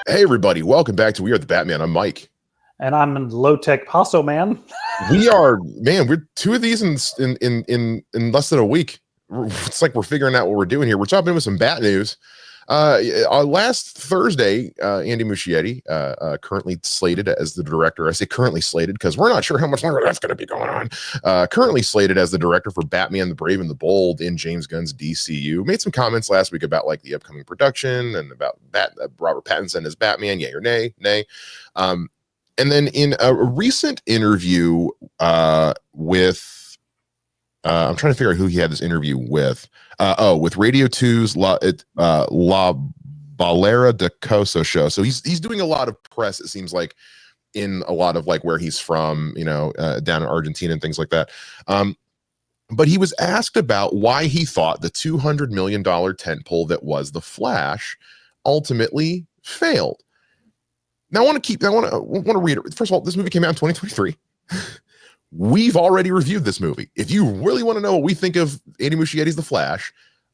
Hey everybody, welcome back to We Are the Batman. I'm Mike. And I'm in low-tech Paso Man. We're two of these in less than a week. It's like we're figuring out what we're doing here. We're jumping in with some bat news. Last Thursday, Andy Muschietti, currently slated as the director. I say currently slated because we're not sure how much longer that's going to be going on. Currently slated as the director for Batman, the Brave and the Bold in James Gunn's DCU. Made some comments last week about like the upcoming production and about Robert Pattinson as Batman, yay or nay. And then in a recent interview with I'm trying to figure out who he had this interview with. With Radio 2's La Balera de Coso show. So he's doing a lot of press, it seems like, in a lot of like where he's from, down in Argentina and things like that. But he was asked about why he thought the $200 million tentpole that was The Flash ultimately failed. Now I want to read it. First of all, this movie came out in 2023. We've already reviewed this movie. If you really want to know what we think of Andy Muschietti's The Flash,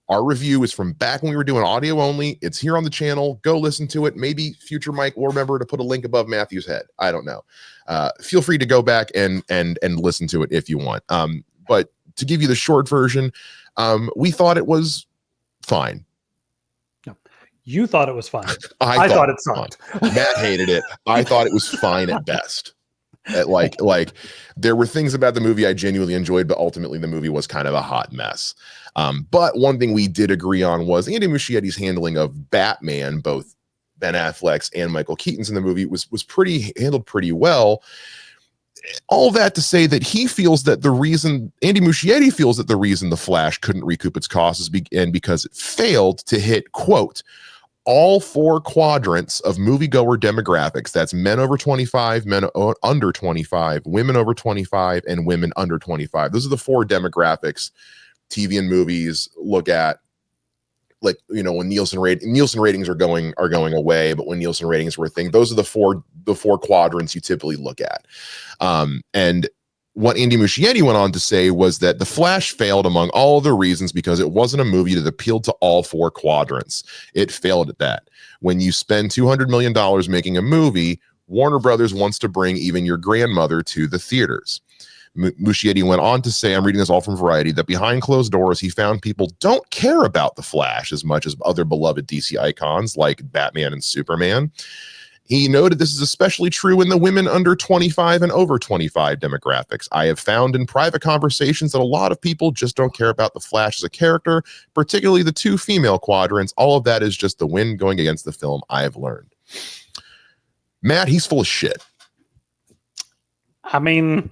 our review is from back when we were doing audio only. It's here on the channel. Go listen to it. Maybe future Mike will remember to put a link above Matthew's head. I don't know. Feel free to go back and listen to it if you want. But to give you the short version, we thought it was fine. No, you thought it was fine. I thought it sucked. Matt hated it. I thought it was fine at best. Like there were things about the movie I genuinely enjoyed, but ultimately the movie was kind of a hot mess. But one thing we did agree on was Andy Muschietti's handling of Batman, both Ben Affleck's and Michael Keaton's in the movie, was handled pretty well. All that to say that he feels that Andy Muschietti feels that the reason The Flash couldn't recoup its costs is because it failed to hit, quote, all four quadrants of moviegoer demographics. That's men over 25, men under 25, women over 25, and women under 25. Those are the four demographics TV and movies look at. Like, when Nielsen ratings are going away, but when Nielsen ratings were a thing, those are the four quadrants you typically look at. And what Andy Muschietti went on to say was that The Flash failed among all other reasons because it wasn't a movie that appealed to all four quadrants. It failed at that. When you spend $200 million making a movie, Warner Brothers wants to bring even your grandmother to the theaters. Muschietti went on to say, I'm reading this all from Variety, that behind closed doors, he found people don't care about The Flash as much as other beloved DC icons like Batman and Superman. He noted this is especially true in the women under 25 and over 25 demographics. I have found in private conversations that a lot of people just don't care about The Flash as a character, particularly the two female quadrants. All of that is just the wind going against the film, I have learned. Matt, he's full of shit. I mean,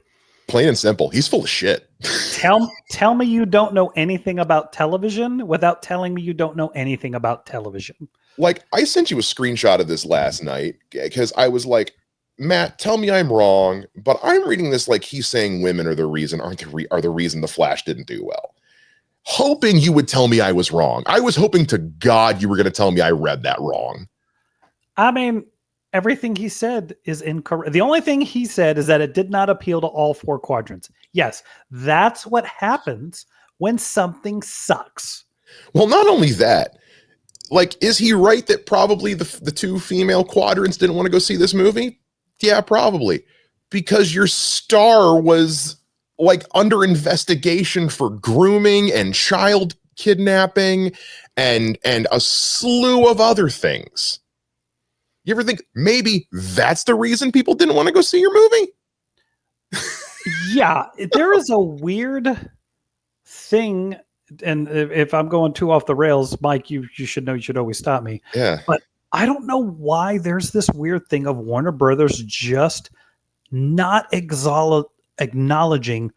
plain and simple, he's full of shit. Tell me you don't know anything about television without telling me you don't know anything about television. Like, I sent you a screenshot of this last night because I was like, Matt, tell me I'm wrong, but I'm reading this like he's saying women are the reason are the reason The Flash didn't do well. Hoping you would tell me I was wrong. I was hoping to God you were going to tell me I read that wrong. I mean, everything he said is incorrect. The only thing he said is that it did not appeal to all four quadrants. Yes, that's what happens when something sucks. Well, not only that, like, is he right that probably the two female quadrants didn't want to go see this movie? Yeah, probably. Because your star was like under investigation for grooming and child kidnapping and a slew of other things. You ever think maybe that's the reason people didn't want to go see your movie? Yeah, there is a weird thing. And if I'm going too off the rails, Mike, you should know, you should always stop me. Yeah. But I don't know why there's this weird thing of Warner Brothers just not acknowledging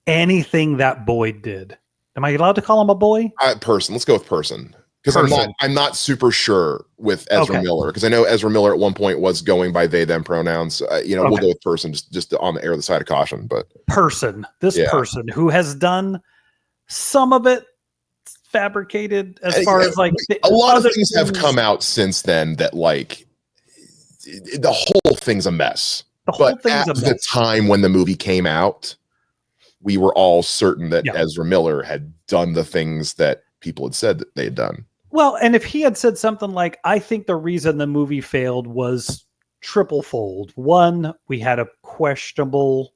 anything that Boyd did. Am I allowed to call him a boy? Person. Let's go with person. Because I'm not super sure with Ezra Miller, because I know Ezra Miller at one point was going by they them pronouns. We'll go with person just on the air of the side of caution. But person who has done some of it fabricated as far as like a lot of things have come out since then that like the whole thing's a mess. But at the time when the movie came out, we were all certain that Ezra Miller had done the things that people had said that they had done. Well, and if he had said something like, I think the reason the movie failed was triple fold. One, we had a questionable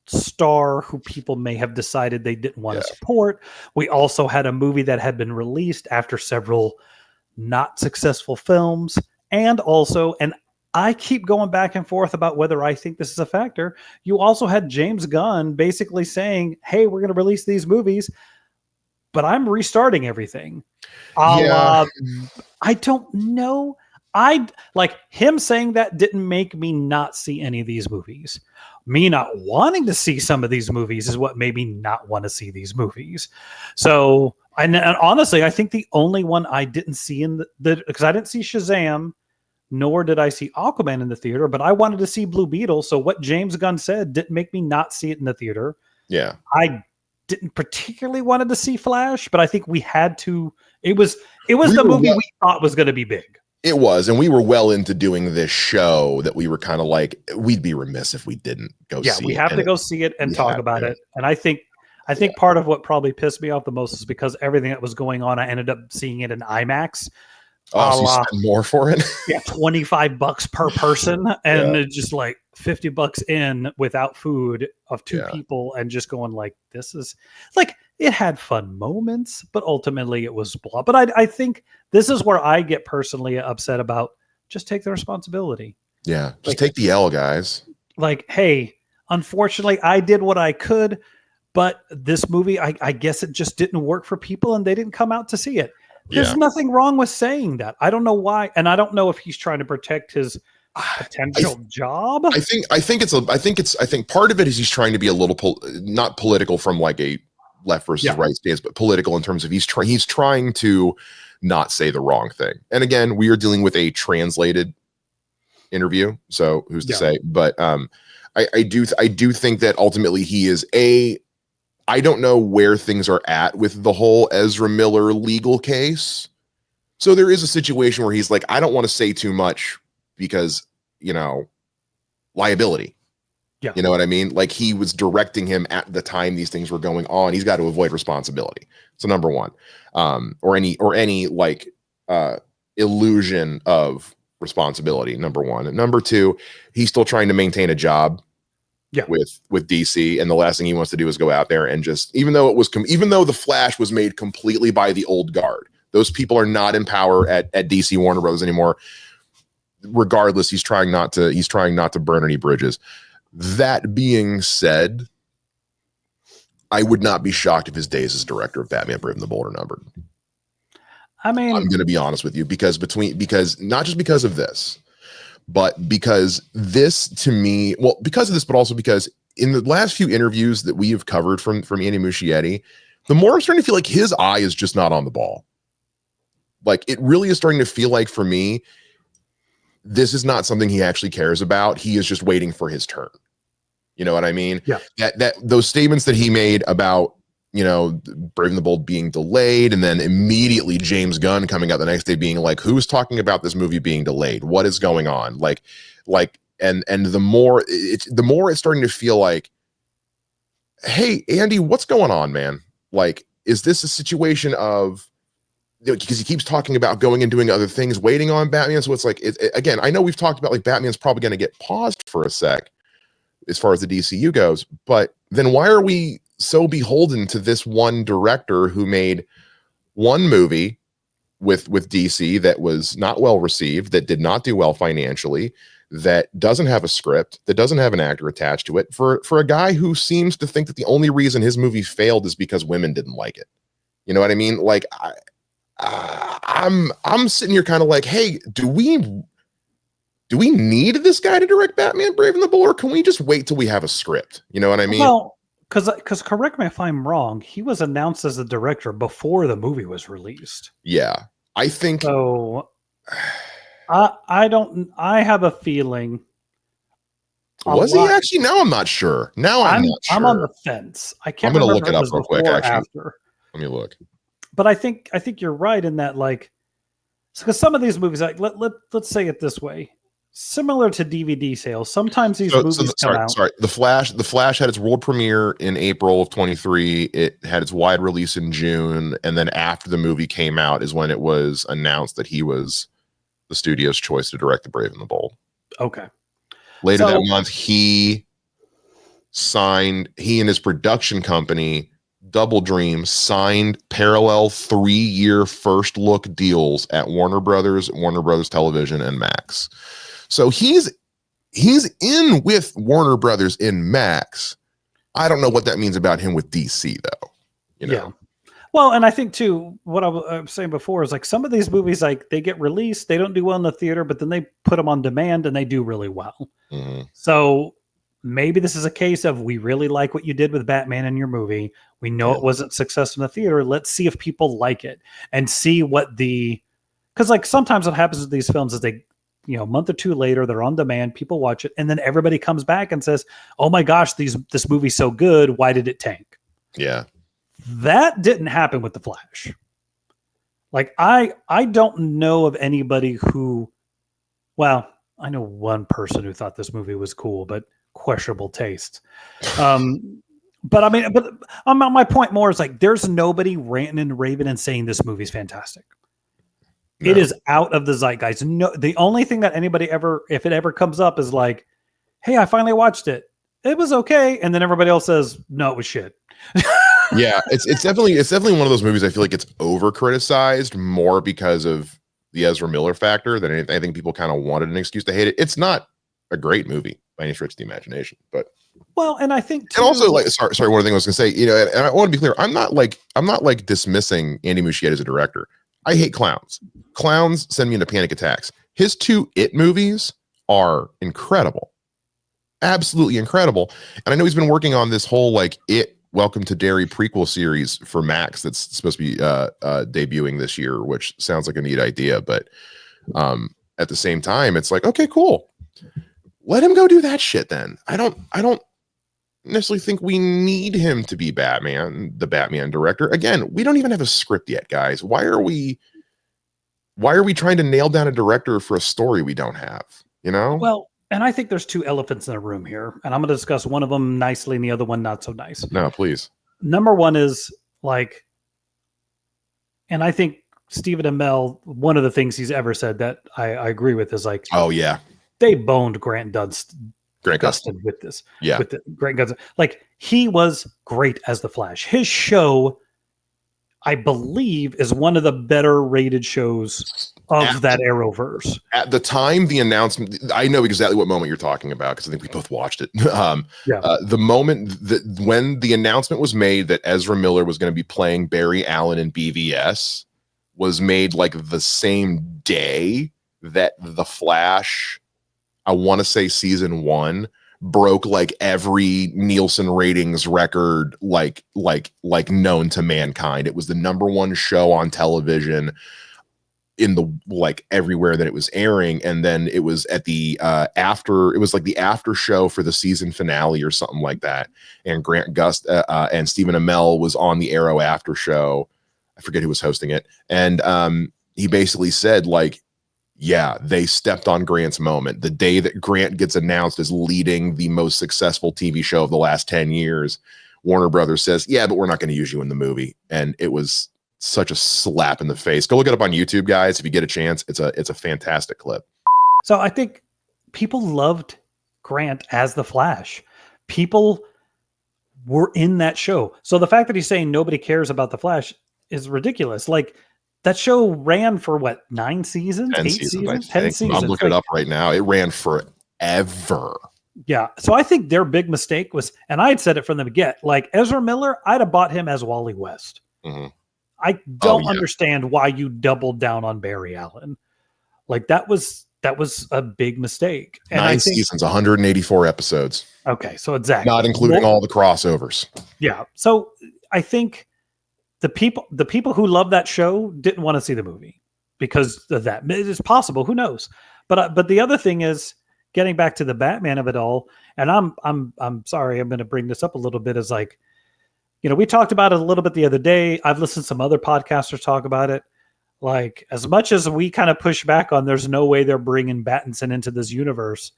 star who people may have decided they didn't want Yeah. to support. We also had a movie that had been released after several not successful films. And also, and I keep going back and forth about whether I think this is a factor. You also had James Gunn basically saying, hey, we're going to release these movies, but I'm restarting everything. Yeah. I don't know. I like him saying that didn't make me not see any of these movies. Me not wanting to see some of these movies is what made me not want to see these movies. So, and honestly, I think the only one I didn't see in the because I didn't see Shazam, nor did I see Aquaman in the theater, but I wanted to see Blue Beetle. So what James Gunn said didn't make me not see it in the theater. Yeah. I didn't particularly wanted to see Flash, but I think we had to. It was the movie we thought was going to be big. It was, and we were well into doing this show that we were kind of like, we'd be remiss if we didn't go see it. Yeah, we have to go see it and talk about it. And I think part of what probably pissed me off the most is because everything that was going on, I ended up seeing it in IMAX. Oh, so you spend more for it? Yeah, $25 per person, and it's just like $50 in without food of two people, and just going like, this is like, it had fun moments, but ultimately it was blah. But I think this is where I get personally upset about. Just take the responsibility. Yeah, just take the L, guys. Like, hey, unfortunately, I did what I could, but this movie, I guess it just didn't work for people, and they didn't come out to see it. There's nothing wrong with saying that. I don't know why, and I don't know if he's trying to protect his potential job. I think part of it is he's trying to be a little not political from like a left versus right stance, but political in terms of he's trying to not say the wrong thing. And again, we are dealing with a translated interview, so who's to say? But I do think that ultimately he is I don't know where things are at with the whole Ezra Miller legal case. So there is a situation where he's like, I don't want to say too much because, liability. Yeah. You know what I mean? Like, he was directing him at the time these things were going on. He's got to avoid responsibility. So number one, or any like illusion of responsibility. Number one. And number two, he's still trying to maintain a job. Yeah, with DC, and the last thing he wants to do is go out there and just, even though the Flash was made completely by the old guard, those people are not in power at DC Warner Bros. Anymore. Regardless, he's trying not to burn any bridges. That being said, I would not be shocked if his days as director of Batman Brave and the Bold are numbered. I mean, I'm going to be honest with you, because not just because of this, but because this to me, well, because of this, but also because in the last few interviews that we have covered from Andy Muschietti, the more I'm starting to feel like his eye is just not on the ball. Like, it really is starting to feel like, for me, this is not something he actually cares about. He is just waiting for his turn. You know what I mean? Yeah. That those statements that he made about, Brave and the Bold being delayed, and then immediately James Gunn coming out the next day being like, who's talking about this movie being delayed? What is going on? And the more it's starting to feel like, hey, Andy, what's going on, man? Like, is this a situation of, because he keeps talking about going and doing other things, waiting on Batman. So it's like, again, I know we've talked about like Batman's probably going to get paused for a sec as far as the DCU goes, but then why are we so beholden to this one director who made one movie with DC that was not well received, that did not do well financially, that doesn't have a script, that doesn't have an actor attached to it, for a guy who seems to think that the only reason his movie failed is because women didn't like it? You know what I mean? Like, I'm sitting here kind of like, hey, do we need this guy to direct Batman Brave and the Bold, or can we just wait till we have a script? You know what I mean? Well, because correct me if I'm wrong, he was announced as the director before the movie was released. Yeah, I think so. I have a feeling. Was he actually? Now I'm not sure. I'm not sure. I'm on the fence. I can't. I'm going to look it up real quick. Actually, after. Let me look. But I think you're right in that, like, because some of these movies, like let's say it this way, similar to DVD sales. Sometimes these movies come out. Sorry. The Flash had its world premiere in April of 23. It had its wide release in June, and then after the movie came out is when it was announced that he was the studio's choice to direct The Brave and the Bold. Okay. Later that month, he and his production company Double Dream signed parallel 3-year first look deals at Warner Brothers Television, and Max. So he's in with Warner Brothers in Max. I don't know what that means about him with DC though. Yeah. Well, and I think too, what I was saying before is like some of these movies, like they get released, they don't do well in the theater, but then they put them on demand and they do really well. Mm-hmm. So maybe this is a case of, we really like what you did with Batman in your movie. We know it wasn't success in the theater. Let's see if people like it and see what because like sometimes what happens with these films is they, a month or two later, they're on demand, people watch it, and then everybody comes back and says, oh my gosh, this movie's so good. Why did it tank? Yeah. That didn't happen with The Flash. Like I don't know of anybody who, well, I know one person who thought this movie was cool, but questionable taste. But I mean, my point more is like, there's nobody ranting and raving and saying this movie's fantastic. No. It is out of the zeitgeist. No, the only thing that anybody ever, if it ever comes up, is like, hey, I finally watched it. It was okay. And then everybody else says, no, it was shit. Yeah, it's definitely one of those movies I feel like it's over criticized more because of the Ezra Miller factor than anything. I think people kind of wanted an excuse to hate it. It's not a great movie by any stretch of the imagination, but well, and I think too, and also like sorry, one thing I was gonna say, and I want to be clear, I'm not like dismissing Andy Muschietti as a director. I hate clowns. Clowns send me into panic attacks. His 2 It movies are incredible, absolutely incredible. And I know he's been working on this whole like It Welcome to Derry prequel series for Max that's supposed to be debuting this year, which sounds like a neat idea. But at the same time, it's like, okay, cool. Let him go do that shit then. I don't necessarily think we need him to be Batman, the Batman director. Again, we don't even have a script yet, guys. Why are we trying to nail down a director for a story we don't have? Well, and I think there's 2 elephants in the room here, and I'm going to discuss one of them nicely and the other one not so nice. No, please. Number one is like, and I think Stephen Amell, one of the things he's ever said that I agree with is like, oh yeah, they boned Grant Gustin with this. Yeah. With Grant Gustin. Like, he was great as the Flash. His show, I believe, is one of the better rated shows of that Arrowverse. At the time, the announcement, I know exactly what moment you're talking about because I think we both watched it. The moment when the announcement was made that Ezra Miller was going to be playing Barry Allen in BVS was made like the same day that The Flash, I want to say season 1, broke like every Nielsen ratings record like known to mankind. It was the #1 show on television in the like everywhere that it was airing, and then it was at the after show for the season finale or something like that. And Grant Gustin and Stephen Amell was on the Arrow after show. I forget who was hosting it, and he basically said like, yeah, they stepped on Grant's moment. The day that Grant gets announced as leading the most successful TV show of the last 10 years, Warner Brothers says, yeah, but we're not going to use you in the movie. And it was such a slap in the face. Go look it up on YouTube, guys. If you get a chance, it's a fantastic clip. So I think people loved Grant as the Flash. People were in that show. So the fact that he's saying nobody cares about the Flash is ridiculous. Like, that show ran for what, 9 seasons? 10 8 seasons? 10 seasons. I'm looking it up right now. It ran forever. Yeah. So I think their big mistake was, and I had said it from the get, like Ezra Miller, I'd have bought him as Wally West. Mm-hmm. I don't understand why you doubled down on Barry Allen. Like that was a big mistake. And 9 seasons, 184 episodes. Okay. So exactly. Not including all the crossovers. Yeah. So I think the people who love that show didn't want to see the movie because of that. It is possible, who knows? But the other thing is, getting back to the Batman of it all, and I'm sorry, I'm going to bring this up a little bit, is like, we talked about it a little bit the other day. I've listened to some other podcasters talk about it. Like, as much as we kind of push back on there's no way they're bringing Pattinson into this universe,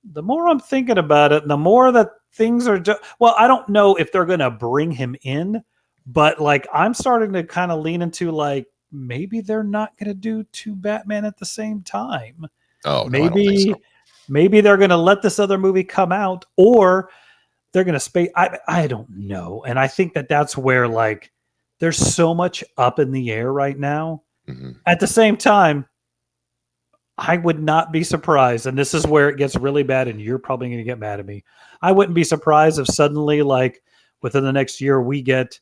the more I'm thinking about it, the more that things are well, I don't know if they're going to bring him in, but like I'm starting to kind of lean into like maybe they're not going to do two Batman at the same time. Oh no, I don't think so. Maybe they're going to let this other movie come out, or they're going to space. I don't know, and I think that that's where like there's so much up in the air right now. Mm-hmm. At the same time, I would not be surprised, and this is where it gets really bad, and you're probably going to get mad at me. I wouldn't be surprised if suddenly, like within the next year, we get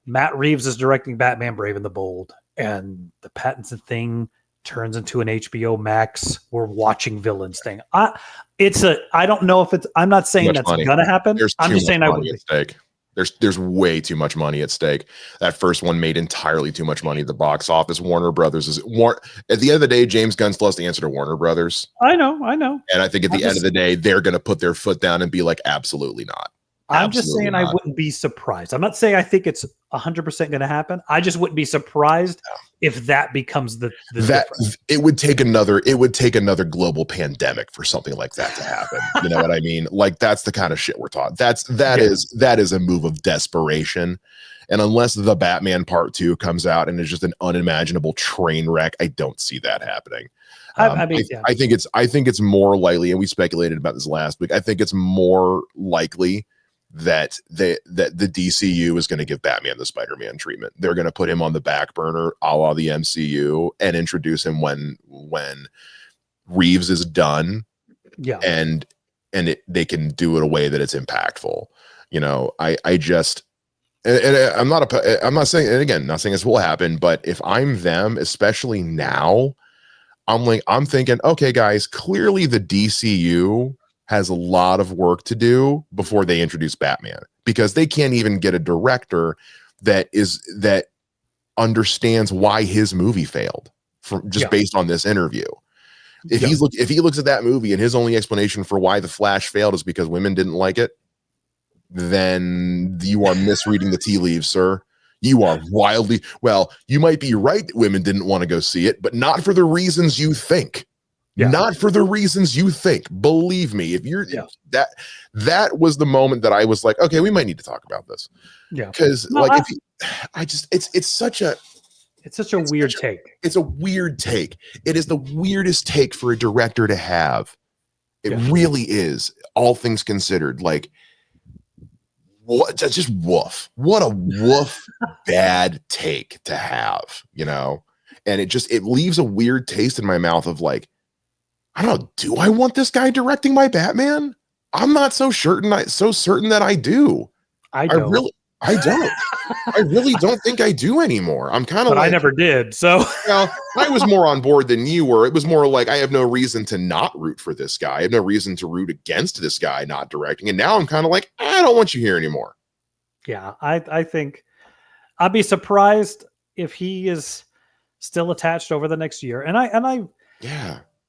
Matt Reeves is directing Batman: Brave and the Bold, and the Pattinson thing turns into an HBO Max we're watching villains thing. I don't know if it's. I'm not saying that's gonna happen. I'm just saying I would be. Stake. There's way too much money at stake. That first one made entirely too much money at the box office. Warner Brothers is at the end of the day, James Gunn still has to answer to Warner Brothers. I know. And I think at the end of the day, they're going to put their foot down and be like, absolutely not. I'm just saying I wouldn't be surprised. I'm not saying I think it's 100% going to happen. I just wouldn't be surprised if that becomes the difference. It would take another global pandemic for something like that to happen. You know what I mean? Like that's the kind of shit we're talking. That is a move of desperation. And unless the Batman Part 2 comes out and is just an unimaginable train wreck, I don't see that happening. I think it's more likely, and we speculated about this last week. I think it's more likely that the DCU is going to give Batman the Spider-Man treatment. They're going to put him on the back burner, a la the MCU, and introduce him when Reeves is done. Yeah, and they can do it in a way that it's impactful. You know, I just. And I'm not saying, and again, not saying this will happen, but if I'm them, especially now, I'm thinking, okay, guys, clearly the DCU has a lot of work to do before they introduce Batman, because they can't even get a director that understands why his movie failed based on this interview. If he looks at that movie and his only explanation for why The Flash failed is because women didn't like it, then you are misreading the tea leaves, sir. You are wildly well. You might be right that women didn't want to go see it, but not for the reasons you think. Yeah. Not for the reasons you think. Believe me, if you're that was the moment that I was like, okay, we might need to talk about this. Yeah, because it's such a weird take. It's a weird take. It is the weirdest take for a director to have. It really is. All things considered, like. What just woof. What a woof bad take to have, you know? And it leaves a weird taste in my mouth of like, I don't know, do I want this guy directing my Batman? I'm not so certain that I do. I don't. I really don't think I do anymore. I'm kind of like, I never did. So well, I was more on board than you were. It was more like I have no reason to not root for this guy. I have no reason to root against this guy not directing. And now I'm kind of like, I don't want you here anymore. Yeah, I think I'd be surprised if he is still attached over the next year. And I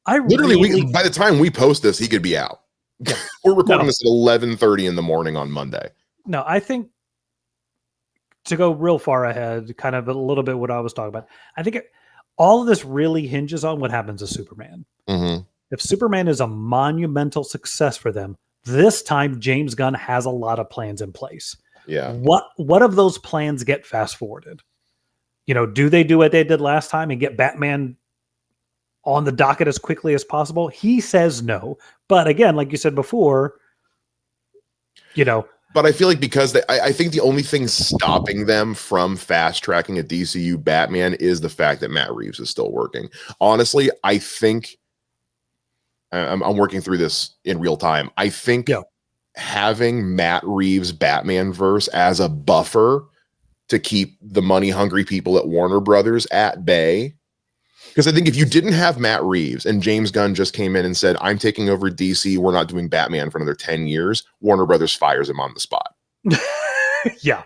literally by the time we post this, he could be out. We're recording this at 11:30 in the morning on Monday. No, I think to go real far ahead, kind of a little bit what I was talking about, I think all of this really hinges on what happens to Superman. Mm-hmm. If Superman is a monumental success for them, this time James Gunn has a lot of plans in place. Yeah. What of those plans get fast forwarded? You know, do they do what they did last time and get Batman on the docket as quickly as possible? He says no. But again, like you said before, you know, but I feel like because I think the only thing stopping them from fast tracking a DCU Batman is the fact that Matt Reeves is still working. Honestly, I think I'm working through this in real time. I think having Matt Reeves Batman verse as a buffer to keep the money hungry people at Warner Brothers at bay. Because I think if you didn't have Matt Reeves and James Gunn just came in and said, I'm taking over DC, we're not doing Batman for another 10 years, Warner Brothers fires him on the spot. Yeah.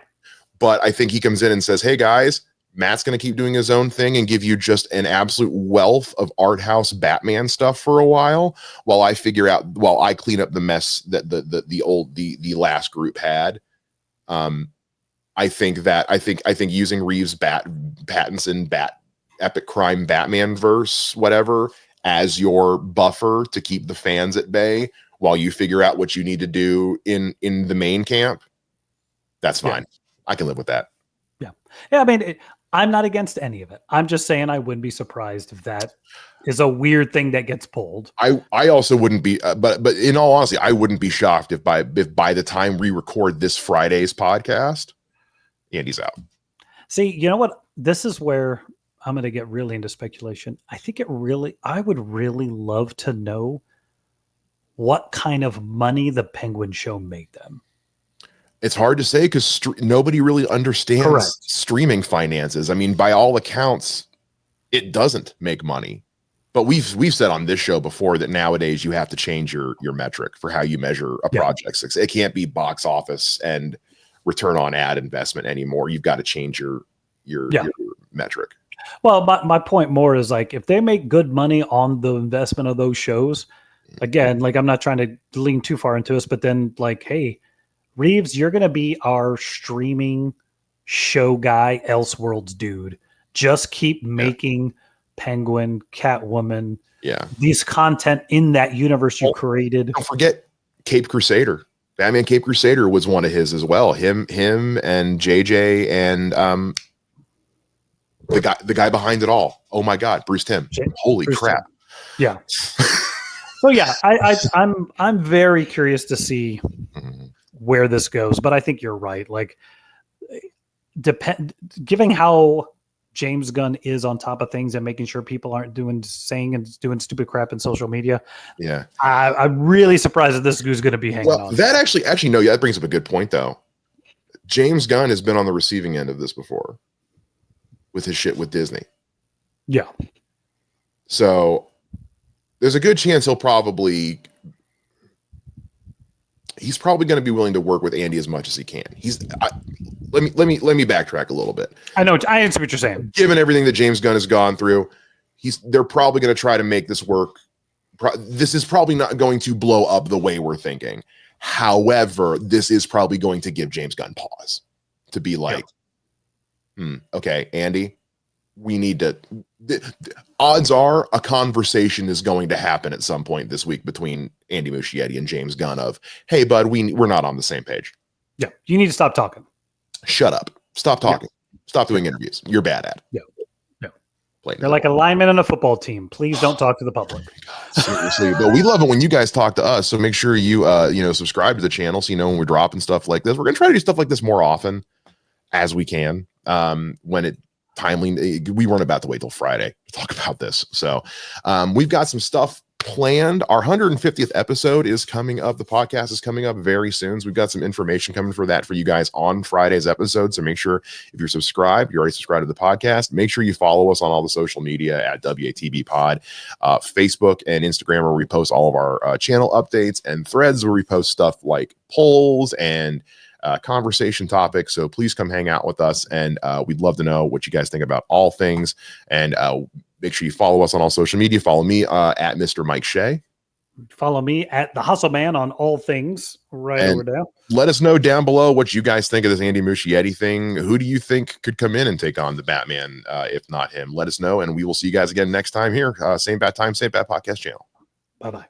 But I think he comes in and says, hey guys, Matt's going to keep doing his own thing and give you just an absolute wealth of art house Batman stuff for a while I clean up the mess that the last group had. I think using Reeves Pattinson epic crime Batman verse, whatever, as your buffer to keep the fans at bay while you figure out what you need to do in the main camp, that's fine. Yeah. I can live with that. Yeah. Yeah. I mean, I'm not against any of it. I'm just saying I wouldn't be surprised if that is a weird thing that gets pulled. I also wouldn't be, but in all honesty, I wouldn't be shocked if by the time we record this Friday's podcast, Andy's out. See, you know what? This is where I'm going to get really into speculation. I would really love to know what kind of money the Penguin Show made them. It's hard to say because nobody really understands streaming finances. I mean, by all accounts, it doesn't make money. But we've said on this show before that nowadays you have to change your metric for how you measure a project. It can't be box office and return on ad investment anymore. You've got to change your metric. Well, my point more is like if they make good money on the investment of those shows, again, like I'm not trying to lean too far into this, but then like, hey, Reeves, you're going to be our streaming show guy, Elseworlds dude. Just keep making Penguin, Catwoman, these content in that universe you created. Don't forget Cape Crusader. Batman Cape Crusader was one of his as well. Him and JJ and the guy behind it all. Oh my God, Bruce Timm. Holy crap. Timm. Yeah. So yeah, I'm very curious to see where this goes, but I think you're right. Like giving how James Gunn is on top of things and making sure people aren't saying and doing stupid crap in social media. Yeah. I'm really surprised that this is going to be hanging on. That actually, no, that brings up a good point though. James Gunn has been on the receiving end of this before with his shit with Disney. Yeah. So there's a good chance he's probably going to be willing to work with Andy as much as he can. Let me backtrack a little bit. I answer what you're saying. Given everything that James Gunn has gone through, they're probably going to try to make this work. This is probably not going to blow up the way we're thinking. However, this is probably going to give James Gunn pause to be like, okay, Andy, we need to. Odds are a conversation is going to happen at some point this week between Andy Muschietti and James Gunn of, hey, bud, we're not on the same page. Yeah, you need to stop talking. Shut up. Stop talking. Stop doing interviews. You're bad at it. Yeah. They're like a lineman on a football team. Please don't talk to the public. Seriously, but we love it when you guys talk to us. So make sure you subscribe to the channel so you know when we're dropping stuff like this. We're gonna try to do stuff like this more often as we can. When it timely, we weren't about to wait till Friday to talk about this. So we've got some stuff planned. Our 150th episode is coming up. The podcast is coming up very soon. So we've got some information coming for that for you guys on Friday's episode. So make sure if you're subscribed, you're already subscribed to the podcast. Make sure you follow us on all the social media at WATB Pod, Facebook and Instagram, where we post all of our channel updates, and Threads, where we post stuff like polls and conversation topics. So please come hang out with us, and we'd love to know what you guys think about all things. And make sure you follow us on all social media. Follow me at Mr. Mike Shea. Follow me at the Hustle Man on all things over there. Let us know down below what you guys think of this Andy Muschietti thing. Who do you think could come in and take on the Batman, if not him? Let us know, and we will see you guys again next time here. Same bat time, same bat podcast channel. Bye-bye.